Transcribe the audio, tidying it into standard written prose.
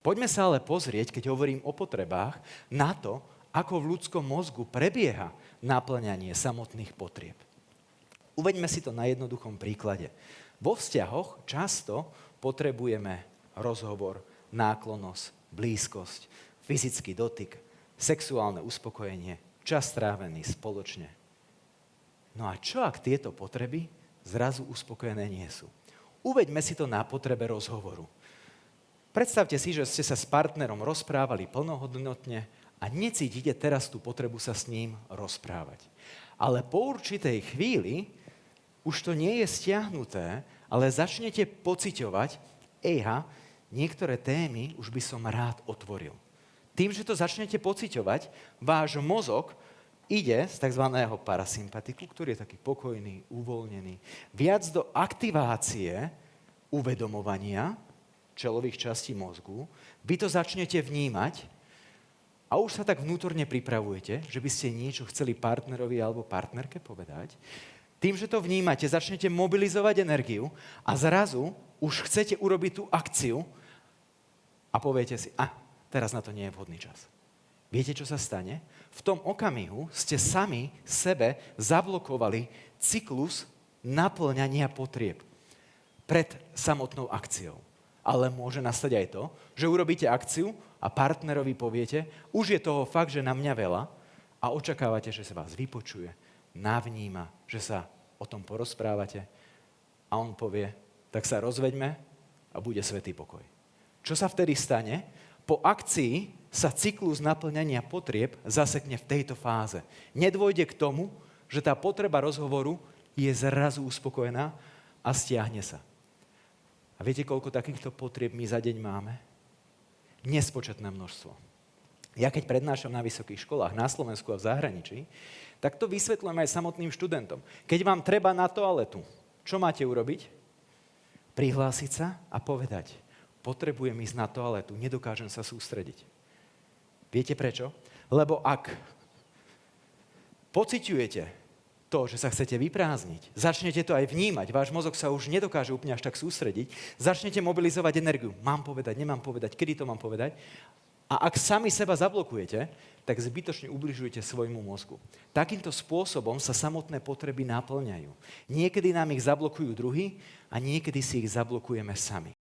Poďme sa ale pozrieť, keď hovorím o potrebách, na to, ako v ľudskom mozgu prebieha naplňanie samotných potrieb. Uveďme si to na jednoduchom príklade. Vo vzťahoch často potrebujeme rozhovor, náklonnosť, blízkosť, fyzický dotyk, sexuálne uspokojenie, čas strávený spoločne. No a čo ak tieto potreby zrazu uspokojené nie sú? Uveďme si to na potrebe rozhovoru. Predstavte si, že ste sa s partnerom rozprávali plnohodnotne a necítite teraz tú potrebu sa s ním rozprávať. Ale po určitej chvíli už to nie je stiahnuté, ale začnete pociťovať, niektoré témy už by som rád otvoril. Tým, že to začnete pociťovať, váš mozog ide z tzv. Parasympatiku, ktorý je taký pokojný, uvoľnený, viac do aktivácie uvedomovania čelových častí mozgu. Vy to začnete vnímať a už sa tak vnútorne pripravujete, že by ste niečo chceli partnerovi alebo partnerke povedať. Tým, že to vnímate, začnete mobilizovať energiu a zrazu už chcete urobiť tú akciu a poviete si, teraz na to nie je vhodný čas. Viete, čo sa stane? V tom okamihu ste sami sebe zablokovali cyklus naplňania potrieb pred samotnou akciou. Ale môže nastať aj to, že urobíte akciu a partnerovi poviete, už je toho fakt, že na mňa veľa a očakávate, že sa vás vypočuje, navníma, že sa o tom porozprávate a on povie, tak sa rozveďme a bude svätý pokoj. Čo sa vtedy stane? Po akcii sa cyklus naplňania potrieb zasekne v tejto fáze. Nedôjde k tomu, že tá potreba rozhovoru je zrazu uspokojená a stiahne sa. A viete, koľko takýchto potrieb my za deň máme? Nespočetné množstvo. Ja keď prednášam na vysokých školách, na Slovensku a v zahraničí, tak to vysvetľujem aj samotným študentom. Keď vám treba na toaletu, čo máte urobiť? Prihlásiť sa a povedať, potrebujem ísť na toaletu, nedokážem sa sústrediť. Viete prečo? Lebo ak pociťujete to, že sa chcete vyprázdniť, začnete to aj vnímať, váš mozog sa už nedokáže úplne až tak sústrediť, začnete mobilizovať energiu. Mám povedať, nemám povedať, kedy to mám povedať? A ak sami seba zablokujete, tak zbytočne ubližujete svojmu mozgu. Takýmto spôsobom sa samotné potreby naplňajú. Niekedy nám ich zablokujú druhí a niekedy si ich zablokujeme sami.